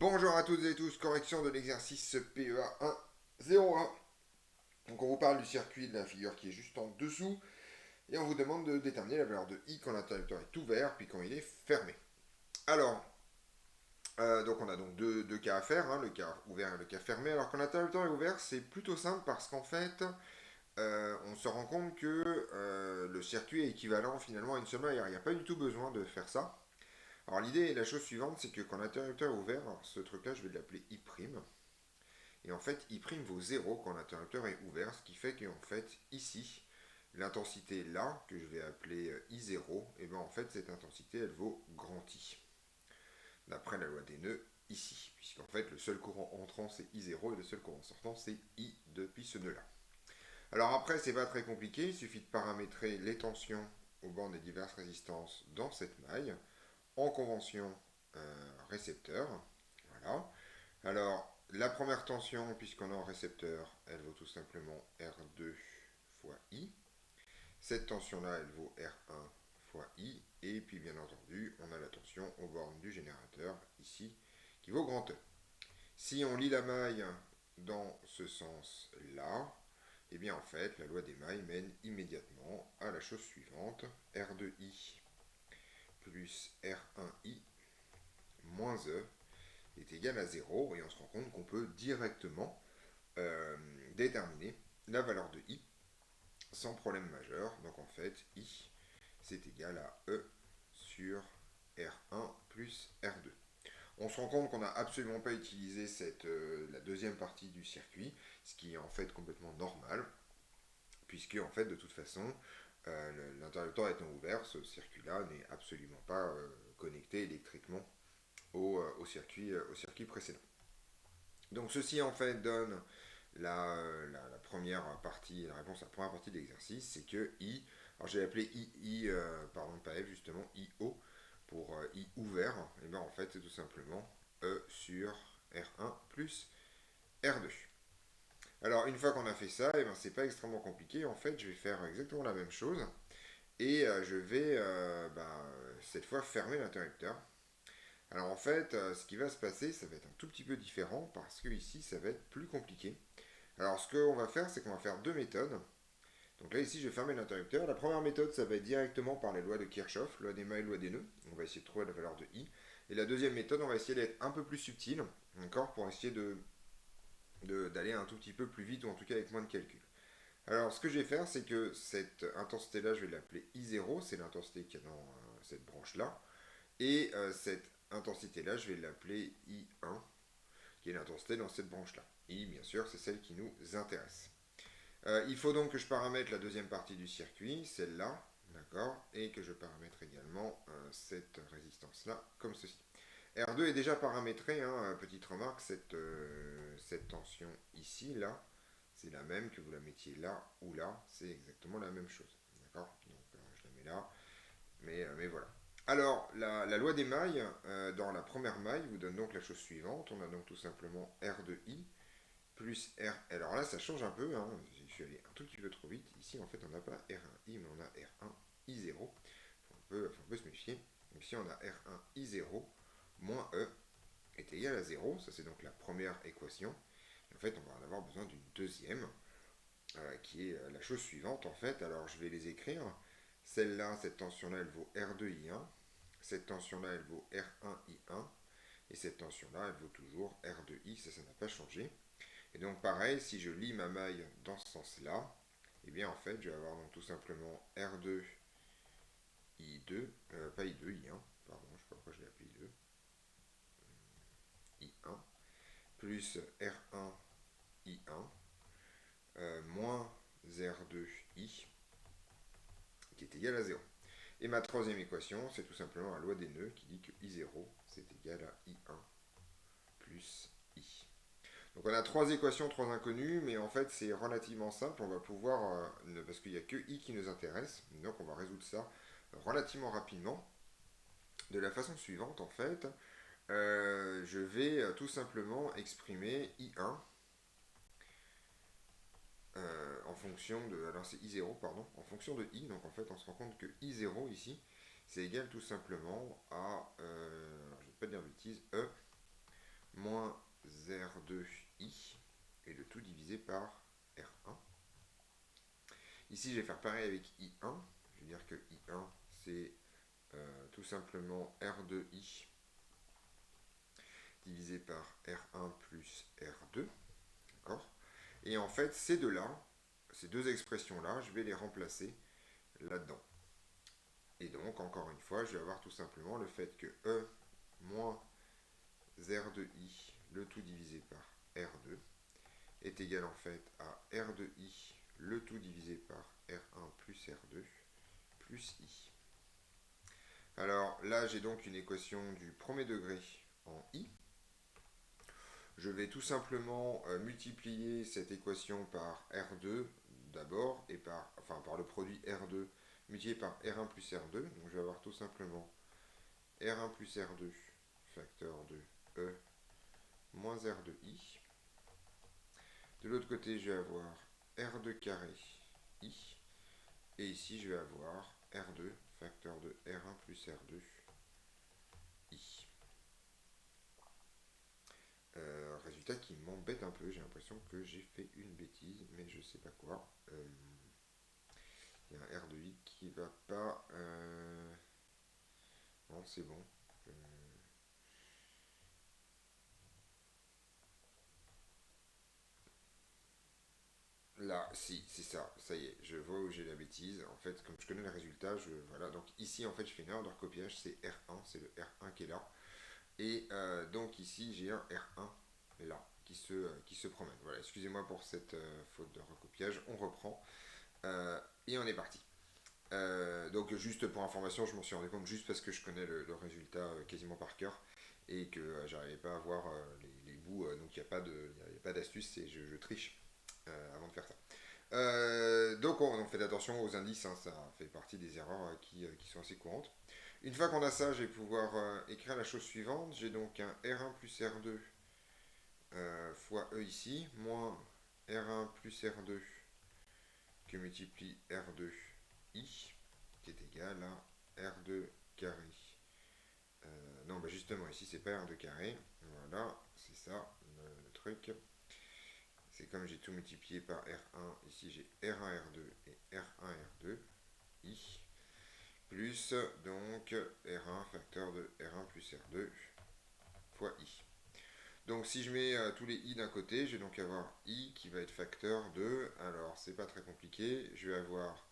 Bonjour à toutes et tous, correction de l'exercice PEA 101. Donc on vous parle du circuit de la figure qui est juste en dessous et on vous demande de déterminer la valeur de I quand l'interrupteur est ouvert puis quand il est fermé. Alors, donc on a donc deux cas à faire, hein, le cas ouvert et le cas fermé. Alors quand l'interrupteur est ouvert, c'est plutôt simple parce qu'en fait, on se rend compte que le circuit est équivalent finalement à une seule maille. Il n'y a pas du tout besoin de faire ça. Alors l'idée est la chose suivante, c'est que quand l'interrupteur est ouvert, alors ce truc-là je vais l'appeler I'. Et en fait, I' vaut 0 quand l'interrupteur est ouvert, ce qui fait qu'en fait, ici, l'intensité là, que je vais appeler I0, et bien en fait, cette intensité, elle vaut grand I. D'après la loi des nœuds, ici. Puisqu'en fait, le seul courant entrant, c'est I0, et le seul courant sortant, c'est I depuis ce nœud-là. Alors après, c'est pas très compliqué, il suffit de paramétrer les tensions aux bornes des diverses résistances dans cette maille, en convention récepteur. Voilà. Alors, la première tension, puisqu'on est en récepteur, elle vaut tout simplement R2 fois I. Cette tension-là, elle vaut R1 fois I. Et puis, bien entendu, on a la tension aux bornes du générateur, ici, qui vaut grand E. Si on lit la maille dans ce sens-là, eh bien, en fait, la loi des mailles mène immédiatement à la chose suivante. R2I plus R1I moins E est égal à 0 et on se rend compte qu'on peut directement déterminer la valeur de I sans problème majeur. Donc en fait, I c'est égal à E sur R1 plus R2. On se rend compte qu'on n'a absolument pas utilisé la deuxième partie du circuit, ce qui est en fait complètement normal, puisque en fait de toute façon, l'interrupteur étant ouvert, ce circuit-là n'est absolument pas connecté électriquement au circuit précédent. Donc ceci en fait donne la première partie, la réponse à la première partie de l'exercice, c'est que I, alors j'ai appelé pardon pas F justement, IO pour I ouvert, et bien en fait c'est tout simplement E sur R1 plus R2. Alors une fois qu'on a fait ça, et ben c'est pas extrêmement compliqué, en fait je vais faire exactement la même chose, et je vais cette fois fermer l'interrupteur. Alors en fait, ce qui va se passer, ça va être un tout petit peu différent parce que ici, ça va être plus compliqué. Alors ce qu'on va faire, c'est qu'on va faire deux méthodes. Donc là, ici, je vais fermer l'interrupteur. La première méthode, ça va être directement par les lois de Kirchhoff, loi des mailles, loi des nœuds. On va essayer de trouver la valeur de I. Et la deuxième méthode, on va essayer d'être un peu plus subtil, d'accord, pour essayer d'aller un tout petit peu plus vite ou en tout cas avec moins de calcul. Alors ce que je vais faire, c'est que cette intensité-là, je vais l'appeler I0, c'est l'intensité qu'il y a dans cette branche-là. Et cette intensité-là, je vais l'appeler I1, qui est l'intensité dans cette branche-là. I, bien sûr, c'est celle qui nous intéresse. Il faut donc que je paramètre la deuxième partie du circuit, celle-là, d'accord, et que je paramètre également cette résistance-là, comme ceci. R2 est déjà paramétré, hein, petite remarque, cette tension ici, là, c'est la même que vous la mettiez là ou là, c'est exactement la même chose. D'accord. Donc je la mets là, mais voilà. Alors, la loi des mailles, dans la première maille, vous donne donc la chose suivante. On a donc tout simplement R de I plus R. Alors là, ça change un peu. Hein. Je suis allé un tout petit peu trop vite. Ici, en fait, on n'a pas R1I, mais on a R1I0. Faut un peu se méfier. Donc ici, on a R1I0 moins E est égal à 0. Ça, c'est donc la première équation. En fait, on va en avoir besoin d'une deuxième, qui est la chose suivante, en fait. Alors, je vais les écrire. Celle-là, cette tension-là, elle vaut R2I1. Cette tension-là, elle vaut R1I1. Et cette tension-là, elle vaut toujours R2I. Ça n'a pas changé. Et donc, pareil, si je lis ma maille dans ce sens-là, eh bien, en fait, je vais avoir donc tout simplement R2I2, pas I2, I1, pardon, je ne sais pas pourquoi je l'ai appelé I2, I1, plus R1I1, moins R2I, qui est égal à 0. Et ma troisième équation, c'est tout simplement la loi des nœuds qui dit que I0, c'est égal à I1 plus I. Donc on a trois équations, trois inconnues, mais en fait c'est relativement simple. On va pouvoir, parce qu'il n'y a que I qui nous intéresse, donc on va résoudre ça relativement rapidement. De la façon suivante, en fait, je vais tout simplement exprimer I1 en fonction de. Alors c'est I0, pardon, en fonction de I. Donc en fait, on se rend compte que I0 ici, c'est égal tout simplement à. Je ne vais pas dire de bêtises, E moins R2i, et le tout divisé par R1. Ici, je vais faire pareil avec I1. Je vais dire que I1, c'est tout simplement R2i divisé par R1 plus R2. D'accord? Et en fait, ces deux-là, ces deux expressions-là, je vais les remplacer là-dedans. Et donc, encore une fois, je vais avoir tout simplement le fait que E moins R de I, le tout divisé par R2, est égal en fait à R de I, le tout divisé par R1 plus R2, plus I. Alors là, j'ai donc une équation du premier degré en I. Je vais tout simplement multiplier cette équation par R2 d'abord, et par le produit R2 multiplié par R1 plus R2. Donc je vais avoir tout simplement R1 plus R2 facteur de E moins R de I. De l'autre côté, je vais avoir R2 carré I. Et ici, je vais avoir R2 facteur de R1 plus R2 I. Résultat qui m'embête un peu, j'ai l'impression que j'ai fait une bêtise, mais je sais pas quoi. Il y a un R de I qui va pas. Non, c'est bon. Là, si, c'est ça y est, je vois où j'ai la bêtise. En fait, comme je connais le résultat, voilà. Donc ici, en fait, je fais une erreur de recopiage, c'est R1, c'est le R1 qui est là. Et donc ici, j'ai un R1 là qui se promène. Voilà, excusez-moi pour cette faute de recopiage. On reprend et on est parti. Donc juste pour information, je m'en suis rendu compte juste parce que je connais le résultat quasiment par cœur et que j'arrivais pas à voir les bouts, donc il n'y a pas d'astuce, et je triche avant de faire ça. Donc on fait attention aux indices, hein, ça fait partie des erreurs qui sont assez courantes. Une fois qu'on a ça, je vais pouvoir écrire la chose suivante. J'ai donc un R1 plus R2 fois E ici, moins R1 plus R2 qui multiplie R2I, qui est égal à R2 carré. Non, bah justement, ici c'est pas R2 carré. Voilà, c'est ça le truc. C'est comme j'ai tout multiplié par R1, ici j'ai R1, R2 et R1, R2, I, plus donc R1 facteur de R1 plus R2 fois I. Donc si je mets tous les I d'un côté, je vais donc avoir I qui va être facteur de, alors c'est pas très compliqué, je vais avoir,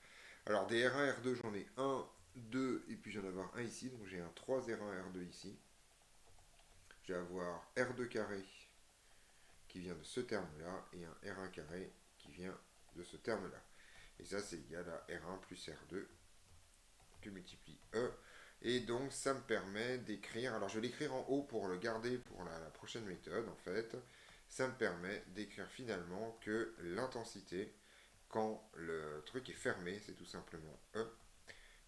alors des R1, R2 j'en ai 1, 2, et puis j'en vais avoir un ici, donc j'ai un 3 R1, R2 ici. Je vais avoir R2 carré qui vient de ce terme-là, et un R1 carré qui vient de ce terme-là. Et ça, c'est égal à R1 plus R2 que multiplie E. Et donc, ça me permet d'écrire, alors je vais l'écrire en haut pour le garder pour la prochaine méthode, en fait. Ça me permet d'écrire finalement que l'intensité, quand le truc est fermé, c'est tout simplement E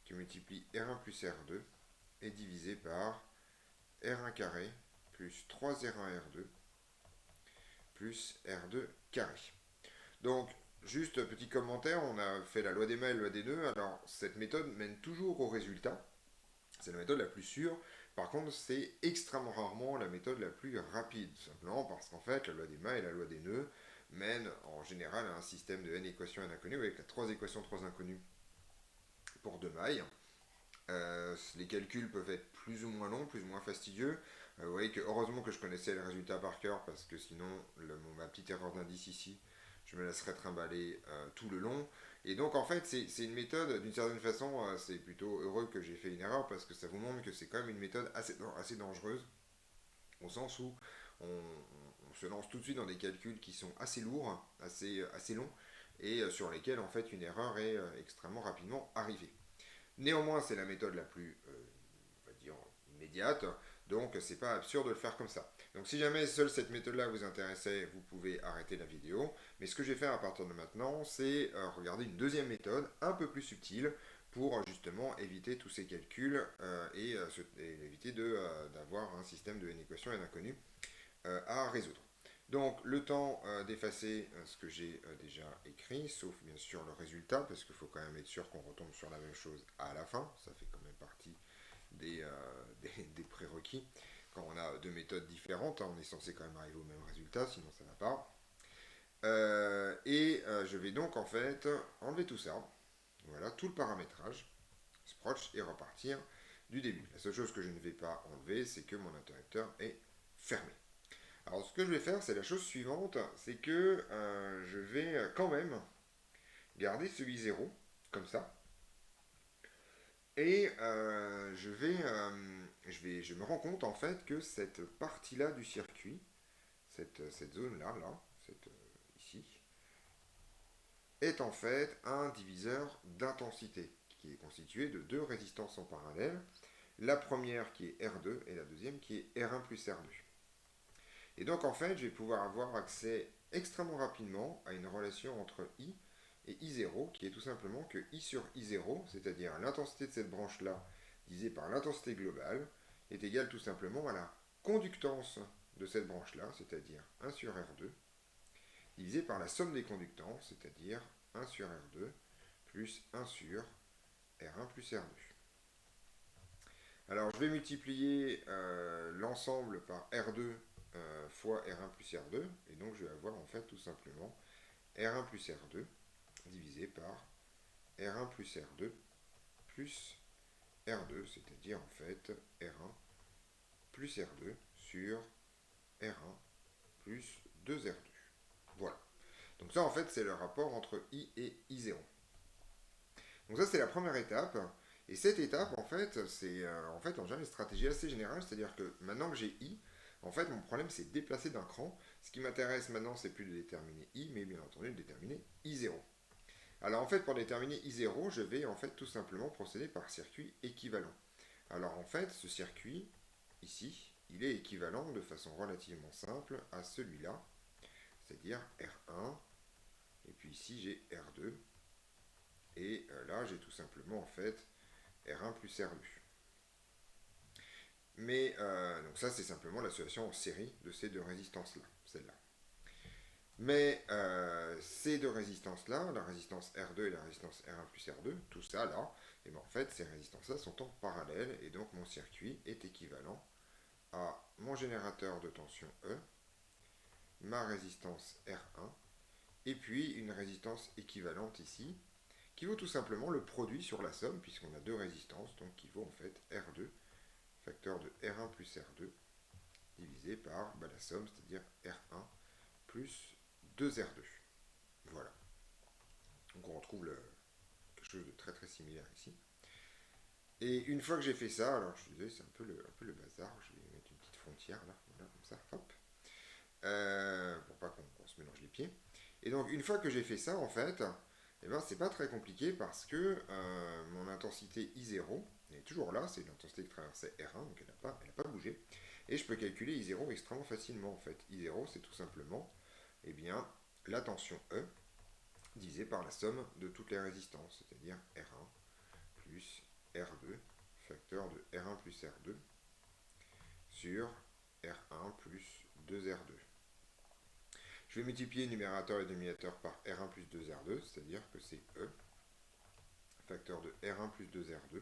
qui multiplie R1 plus R2 est divisé par R1 carré plus 3R1R2 plus R2 carré. Donc, juste petit commentaire, on a fait la loi des mailles, la loi des nœuds. Alors, cette méthode mène toujours au résultat. C'est la méthode la plus sûre. Par contre, c'est extrêmement rarement la méthode la plus rapide. Tout simplement parce qu'en fait, la loi des mailles et la loi des nœuds mènent en général à un système de n équations n inconnues avec 3 équations 3 inconnues pour 2 mailles. Les calculs peuvent être plus ou moins longs, plus ou moins fastidieux. Vous voyez que heureusement que je connaissais le résultat par cœur, parce que sinon, ma petite erreur d'indice ici, je me laisserais trimballer tout le long. Et donc en fait, c'est une méthode, d'une certaine façon, c'est plutôt heureux que j'ai fait une erreur, parce que ça vous montre que c'est quand même une méthode assez dangereuse, au sens où on se lance tout de suite dans des calculs qui sont assez lourds, assez longs, et sur lesquels en fait une erreur est extrêmement rapidement arrivée. Néanmoins, c'est la méthode la plus, on va dire, immédiate, donc c'est pas absurde de le faire comme ça. Donc si jamais seule cette méthode-là vous intéressait, vous pouvez arrêter la vidéo. Mais ce que je vais faire à partir de maintenant, c'est regarder une deuxième méthode, un peu plus subtile, pour justement éviter tous ces calculs et éviter d'avoir un système de n équations n inconnues à résoudre. Donc le temps d'effacer ce que j'ai déjà écrit, sauf bien sûr le résultat, parce qu'il faut quand même être sûr qu'on retombe sur la même chose à la fin, ça fait quand même partie des prérequis. quand on a deux méthodes différentes, hein, on est censé quand même arriver au même résultat, sinon ça ne va pas. Je vais donc en fait enlever tout ça. Voilà, tout le paramétrage, Sproch, et repartir du début. La seule chose que je ne vais pas enlever, c'est que mon interrupteur est fermé. Alors ce que je vais faire, c'est la chose suivante, c'est que je vais quand même garder celui 0, comme ça. Et je me rends compte en fait que cette partie-là du circuit, cette zone-là, ici, est en fait un diviseur d'intensité qui est constitué de deux résistances en parallèle. La première qui est R2 et la deuxième qui est R1 plus R2. Et donc en fait, je vais pouvoir avoir accès extrêmement rapidement à une relation entre I et I0 qui est tout simplement que I sur I0, c'est-à-dire l'intensité de cette branche-là divisée par l'intensité globale, est égale tout simplement à la conductance de cette branche-là, c'est-à-dire 1 sur R2, divisé par la somme des conductances, c'est-à-dire 1 sur R2 plus 1 sur R1 plus R2. Alors je vais multiplier l'ensemble par R2 fois R1 plus R2, et donc je vais avoir en fait tout simplement R1 plus R2 divisé par R1 plus R2 plus R2, c'est-à-dire en fait R1 plus R2 sur R1 plus 2R2. Voilà. Donc ça en fait c'est le rapport entre I et I0. Donc ça c'est la première étape. Et cette étape en fait c'est en général une stratégie assez générale, c'est-à-dire que maintenant que j'ai I, en fait mon problème c'est de déplacer d'un cran. Ce qui m'intéresse maintenant c'est plus de déterminer I, mais bien entendu de déterminer I0. Alors en fait pour déterminer I0, je vais en fait tout simplement procéder par circuit équivalent. Alors en fait ce circuit ici, il est équivalent de façon relativement simple à celui-là, c'est-à-dire R1, et puis ici j'ai R2, et là j'ai tout simplement en fait R1 plus R2. Mais donc ça c'est simplement l'association en série de ces deux résistances-là, celle-là. Mais ces deux résistances-là, la résistance R2 et la résistance R1 plus R2, tout ça là, et bien en fait ces résistances-là sont en parallèle, et donc mon circuit est équivalent à mon générateur de tension E, ma résistance R1, et puis une résistance équivalente ici, qui vaut tout simplement le produit sur la somme, puisqu'on a deux résistances, donc qui vaut en fait R2, facteur de R1 plus R2, divisé par la somme, c'est-à-dire R1 plus 2R2. Voilà. Donc on retrouve quelque chose de très très similaire ici. Et une fois que j'ai fait ça, alors je suis désolé, c'est un peu le bazar, je vais mettre une petite frontière là, voilà, comme ça, hop. Pour pas qu'on se mélange les pieds. Et donc une fois que j'ai fait ça, en fait, eh ben, c'est pas très compliqué parce que mon intensité I0 elle est toujours là, c'est l'intensité qui traversait R1, donc elle n'a pas bougé. Et je peux calculer I0 extrêmement facilement en fait. I0 c'est tout simplement eh bien, la tension E divisée par la somme de toutes les résistances, c'est-à-dire R1 plus R2, facteur de R1 plus R2, sur R1 plus 2R2. Je vais multiplier numérateur et dénominateur par R1 plus 2R2, c'est-à-dire que c'est E, facteur de R1 plus 2R2,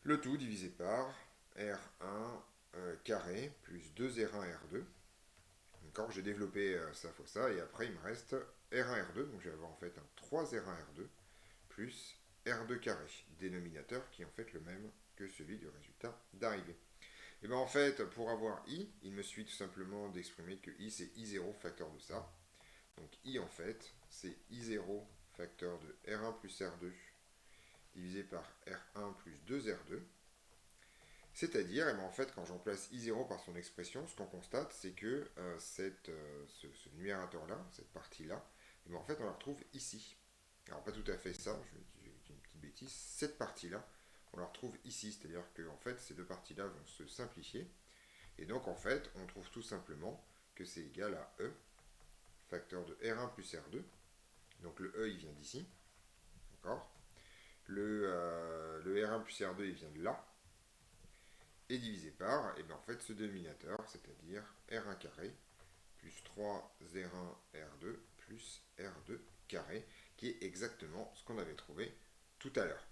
le tout divisé par R1 carré plus 2R1R2. D'accord, j'ai développé ça fois ça, et après il me reste R1R2, donc je vais avoir en fait un 3R1R2 plus R2 carré, dénominateur qui est en fait le même que celui du résultat d'arrivée. Et bien en fait, pour avoir I, il me suffit tout simplement d'exprimer que I c'est I0 facteur de ça. Donc I en fait, c'est I0 facteur de R1 plus R2 divisé par R1 plus 2R2. C'est-à-dire, et bien en fait, quand j'emplace I0 par son expression, ce qu'on constate, c'est que ce numérateur-là, cette partie-là, et bien en fait, on la retrouve ici. Alors pas tout à fait ça, je dis une petite bêtise, cette partie-là, on la retrouve ici, c'est-à-dire que en fait, ces deux parties-là vont se simplifier, et donc en fait, on trouve tout simplement que c'est égal à E, facteur de R1 plus R2, donc le E il vient d'ici, d'accord, le R1 plus R2 il vient de là, et divisé par, et bien en fait ce dénominateur, c'est-à-dire R1 carré plus 3R1R2 plus R2 carré, qui est exactement ce qu'on avait trouvé tout à l'heure.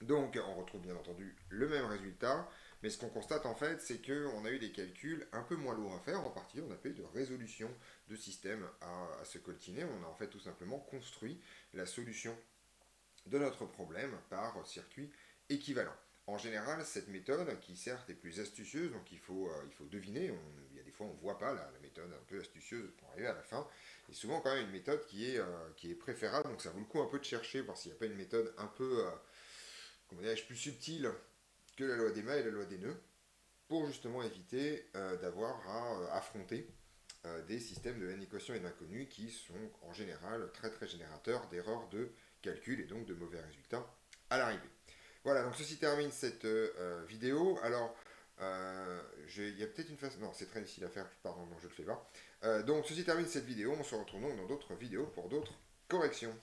Donc on retrouve bien entendu le même résultat. Mais ce qu'on constate en fait, c'est qu'on a eu des calculs un peu moins lourds à faire, en particulier on a pas eu de résolution de système à se coltiner, on a en fait tout simplement construit la solution de notre problème par circuit équivalent. En général, cette méthode, qui certes est plus astucieuse, donc il faut deviner, il y a des fois on ne voit pas la méthode un peu astucieuse pour arriver à la fin, et souvent quand même une méthode qui est préférable, donc ça vaut le coup un peu de chercher, voir s'il n'y a pas une méthode un peu, comment dirais-je, plus subtile que la loi des mâts et la loi des nœuds, pour justement éviter d'avoir à affronter des systèmes de n équations et d'inconnus qui sont en général très très générateurs d'erreurs de calcul et donc de mauvais résultats à l'arrivée. Voilà, donc ceci termine cette vidéo. Alors, il y a peut-être une façon... Non, c'est très difficile à faire, pardon, non, je ne le fais pas. Donc, ceci termine cette vidéo. On se retrouve donc dans d'autres vidéos pour d'autres corrections.